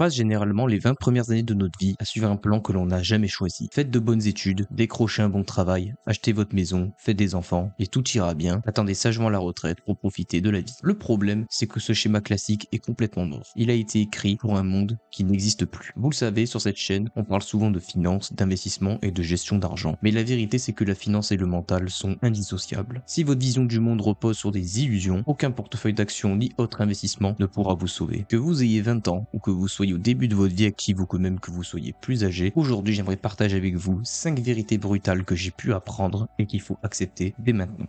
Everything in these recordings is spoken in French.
passe généralement les 20 premières années de notre vie à suivre un plan que l'on n'a jamais choisi. Faites de bonnes études, décrochez un bon travail, achetez votre maison, faites des enfants, et tout ira bien. Attendez sagement la retraite pour profiter de la vie. Le problème, c'est que ce schéma classique est complètement mort. Il a été écrit pour un monde qui n'existe plus. Vous le savez, sur cette chaîne, on parle souvent de finance, d'investissement et de gestion d'argent. Mais la vérité, c'est que la finance et le mental sont indissociables. Si votre vision du monde repose sur des illusions, aucun portefeuille d'action ni autre investissement ne pourra vous sauver. Que vous ayez 20 ans ou que vous soyez au début de votre vie active ou que même que vous soyez plus âgé, aujourd'hui j'aimerais partager avec vous 5 vérités brutales que j'ai pu apprendre et qu'il faut accepter dès maintenant.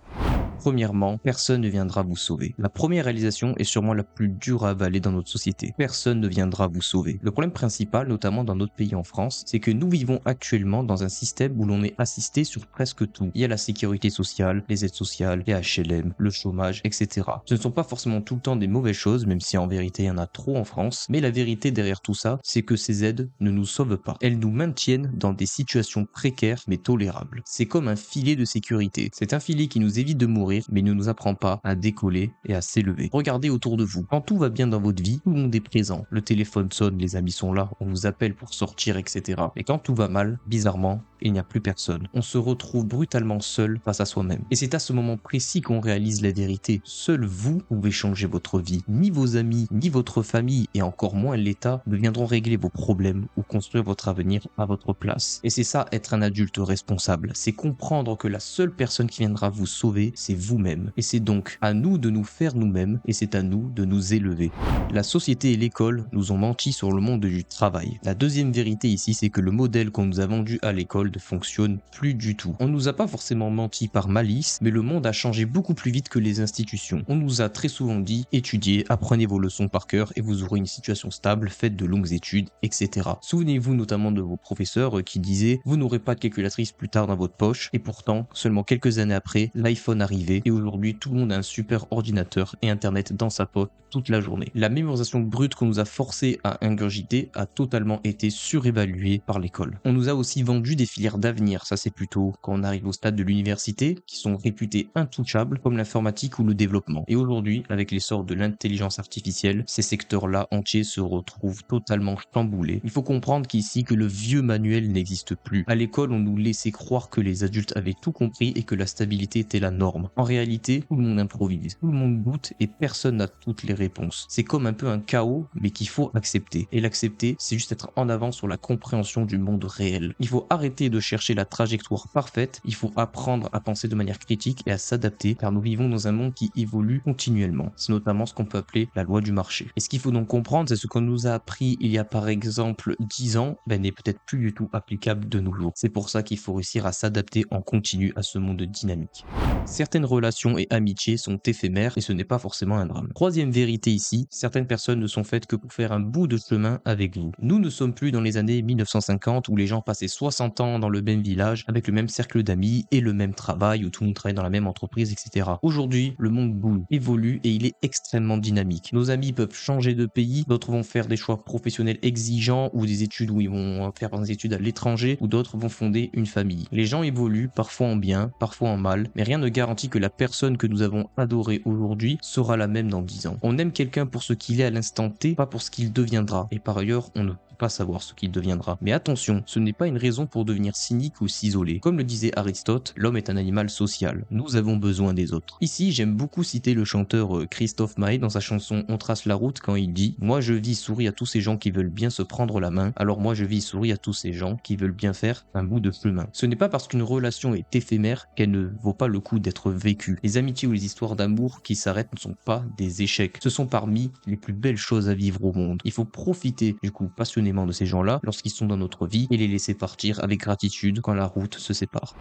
Premièrement, personne ne viendra vous sauver. La première réalisation est sûrement la plus dure à avaler dans notre société. Personne ne viendra vous sauver. Le problème principal, notamment dans notre pays en France, c'est que nous vivons actuellement dans un système où l'on est assisté sur presque tout. Il y a la sécurité sociale, les aides sociales, les HLM, le chômage, etc. Ce ne sont pas forcément tout le temps des mauvaises choses, même si en vérité il y en a trop en France, mais la vérité derrière tout ça, c'est que ces aides ne nous sauvent pas. Elles nous maintiennent dans des situations précaires mais tolérables. C'est comme un filet de sécurité. C'est un filet qui nous évite de mourir, mais ne nous apprend pas à décoller et à s'élever. Regardez autour de vous. Quand tout va bien dans votre vie, tout le monde est présent. Le téléphone sonne, les amis sont là, on vous appelle pour sortir, etc. Et quand tout va mal, bizarrement, il n'y a plus personne. On se retrouve brutalement seul face à soi-même. Et c'est à ce moment précis qu'on réalise la vérité. Seul vous pouvez changer votre vie. Ni vos amis, ni votre famille, et encore moins l'État, ne viendront régler vos problèmes ou construire votre avenir à votre place. Et c'est ça, être un adulte responsable. C'est comprendre que la seule personne qui viendra vous sauver, c'est vous-même. Et c'est donc à nous de nous faire nous-mêmes, et c'est à nous de nous élever. La société et l'école nous ont menti sur le monde du travail. La deuxième vérité ici, c'est que le modèle qu'on nous a vendu à l'école ne fonctionne plus du tout. On nous a pas forcément menti par malice, mais le monde a changé beaucoup plus vite que les institutions. On nous a très souvent dit, étudiez, apprenez vos leçons par cœur et vous aurez une situation stable, faites de longues études, etc. Souvenez-vous notamment de vos professeurs qui disaient, vous n'aurez pas de calculatrice plus tard dans votre poche, et pourtant, seulement quelques années après, l'iPhone arrivait, et aujourd'hui tout le monde a un super ordinateur et internet dans sa poche toute la journée. La mémorisation brute qu'on nous a forcé à ingurgiter a totalement été surévaluée par l'école. On nous a aussi vendu des filières d'avenir, ça c'est plutôt quand on arrive au stade de l'université, qui sont réputées intouchables comme l'informatique ou le développement. Et aujourd'hui, avec l'essor de l'intelligence artificielle, ces secteurs-là entiers se retrouvent totalement chamboulés. Il faut comprendre qu'ici que le vieux manuel n'existe plus. À l'école, on nous laissait croire que les adultes avaient tout compris et que la stabilité était la norme. En réalité, tout le monde improvise, tout le monde doute et personne n'a toutes les réponses. C'est comme un peu un chaos, mais qu'il faut accepter. Et l'accepter, c'est juste être en avant sur la compréhension du monde réel. Il faut arrêter de chercher la trajectoire parfaite, il faut apprendre à penser de manière critique et à s'adapter, car nous vivons dans un monde qui évolue continuellement. C'est notamment ce qu'on peut appeler la loi du marché. Et ce qu'il faut donc comprendre, c'est ce qu'on nous a appris il y a par exemple 10 ans, n'est peut-être plus du tout applicable de nos jours. C'est pour ça qu'il faut réussir à s'adapter en continu à ce monde dynamique. Certaines relations et amitiés sont éphémères et ce n'est pas forcément un drame. Troisième vérité ici, certaines personnes ne sont faites que pour faire un bout de chemin avec vous. Nous ne sommes plus dans les années 1950 où les gens passaient 60 ans dans le même village avec le même cercle d'amis et le même travail où tout le monde travaille dans la même entreprise, etc. Aujourd'hui, le monde bouge, évolue et il est extrêmement dynamique. Nos amis peuvent changer de pays, d'autres vont faire des choix professionnels exigeants ou des études où ils vont faire des études à l'étranger ou d'autres vont fonder une famille. Les gens évoluent, parfois en bien, parfois en mal, mais rien ne garantit que la personne que nous avons adorée aujourd'hui sera la même dans 10 ans. On aime quelqu'un pour ce qu'il est à l'instant T, pas pour ce qu'il deviendra. Et par ailleurs, on ne pas savoir ce qu'il deviendra. Mais attention, ce n'est pas une raison pour devenir cynique ou s'isoler. Comme le disait Aristote, l'homme est un animal social. Nous avons besoin des autres. Ici, j'aime beaucoup citer le chanteur Christophe Maé dans sa chanson On trace la route quand il dit « Moi je vis souris à tous ces gens qui veulent bien se prendre la main, alors moi je vis souris à tous ces gens qui veulent bien faire un bout de chemin. » Ce n'est pas parce qu'une relation est éphémère qu'elle ne vaut pas le coup d'être vécue. Les amitiés ou les histoires d'amour qui s'arrêtent ne sont pas des échecs. Ce sont parmi les plus belles choses à vivre au monde. Il faut profiter du coup passionnément de ces gens-là lorsqu'ils sont dans notre vie et les laisser partir avec gratitude quand la route se sépare.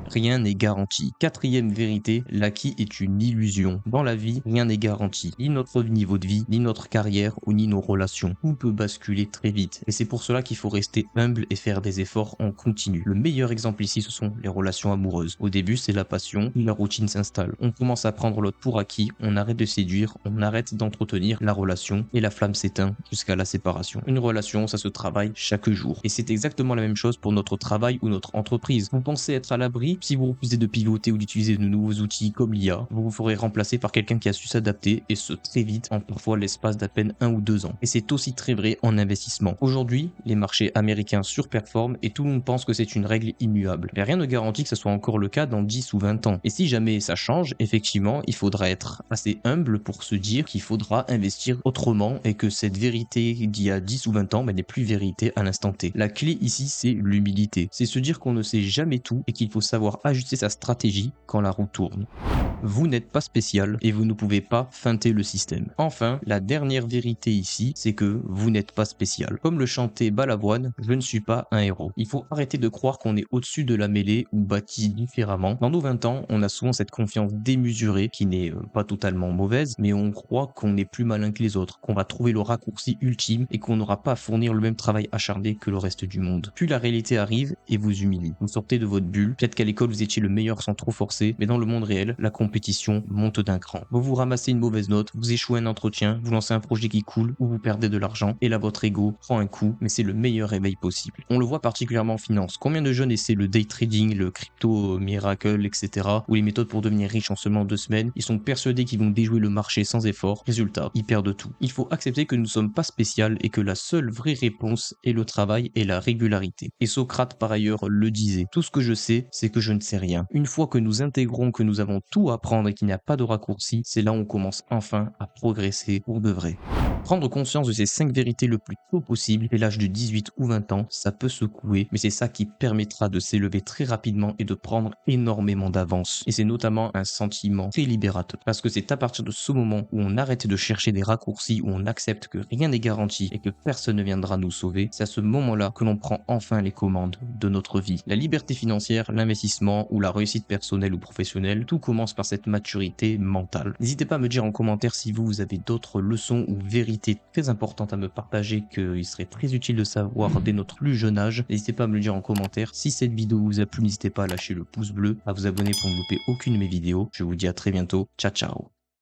Rien n'est garanti. Quatrième vérité, l'acquis est une illusion. Dans la vie, rien n'est garanti. Ni notre niveau de vie, ni notre carrière ou ni nos relations. Tout peut basculer très vite. Et c'est pour cela qu'il faut rester humble et faire des efforts en continu. Le meilleur exemple ici, ce sont les relations amoureuses. Au début, c'est la passion, puis la routine s'installe. On commence à prendre l'autre pour acquis, on arrête de séduire, on arrête d'entretenir la relation et la flamme s'éteint jusqu'à la séparation. Une relation, ça ce travail chaque jour. Et c'est exactement la même chose pour notre travail ou notre entreprise. Vous pensez être à l'abri? Si vous refusez de pivoter ou d'utiliser de nouveaux outils comme l'IA, vous vous ferez remplacer par quelqu'un qui a su s'adapter et ce très vite en parfois l'espace d'à peine 1 ou 2 ans. Et c'est aussi très vrai en investissement. Aujourd'hui, les marchés américains surperforment et tout le monde pense que c'est une règle immuable. Mais rien ne garantit que ce soit encore le cas dans 10 ou 20 ans. Et si jamais ça change, effectivement, il faudra être assez humble pour se dire qu'il faudra investir autrement et que cette vérité d'il y a 10 ou 20 ans n'est plus vérité à l'instant T. La clé ici, c'est l'humilité. C'est se dire qu'on ne sait jamais tout et qu'il faut savoir ajuster sa stratégie quand la roue tourne. Vous n'êtes pas spécial et vous ne pouvez pas feinter le système. Enfin, la dernière vérité ici, c'est que vous n'êtes pas spécial. Comme le chantait Balavoine, je ne suis pas un héros. Il faut arrêter de croire qu'on est au-dessus de la mêlée ou bâti différemment. Dans nos 20 ans, on a souvent cette confiance démesurée qui n'est pas totalement mauvaise, mais on croit qu'on est plus malin que les autres, qu'on va trouver le raccourci ultime et qu'on n'aura pas à fournir le même travail acharné que le reste du monde. Puis la réalité arrive et vous humilie. Vous sortez de votre bulle, peut-être qu'à l'école vous étiez le meilleur sans trop forcer, mais dans le monde réel, la compétition monte d'un cran. Vous ramassez une mauvaise note, vous échouez un entretien, vous lancez un projet qui coule ou vous perdez de l'argent et là votre ego prend un coup, mais c'est le meilleur réveil possible. On le voit particulièrement en finance. Combien de jeunes essaient le day trading, le crypto miracle, etc. ou les méthodes pour devenir riche en seulement 2 semaines, ils sont persuadés qu'ils vont déjouer le marché sans effort. Résultat, ils perdent tout. Il faut accepter que nous ne sommes pas spécial et que la seule vraie réponse est le travail et la régularité. Et Socrate par ailleurs le disait, tout ce que je sais, c'est que je ne sais rien. Une fois que nous intégrons que nous avons tout à apprendre et qu'il n'y a pas de raccourci, c'est là où on commence enfin à progresser pour de vrai. Prendre conscience de ces 5 vérités le plus tôt possible, dès l'âge de 18 ou 20 ans, ça peut secouer, mais c'est ça qui permettra de s'élever très rapidement et de prendre énormément d'avance. Et c'est notamment un sentiment très libérateur, parce que c'est à partir de ce moment où on arrête de chercher des raccourcis, où on accepte que rien n'est garanti et que personne ne viendra nous sauver, c'est à ce moment-là que l'on prend enfin les commandes de notre vie. La liberté financière, l'investissement ou la réussite personnelle ou professionnelle, tout commence par cette maturité mentale. N'hésitez pas à me dire en commentaire si vous avez d'autres leçons ou vérités très importantes à me partager qu'il serait très utile de savoir dès notre plus jeune âge. N'hésitez pas à me le dire en commentaire. Si cette vidéo vous a plu, n'hésitez pas à lâcher le pouce bleu, à vous abonner pour ne louper aucune de mes vidéos. Je vous dis à très bientôt. Ciao ciao.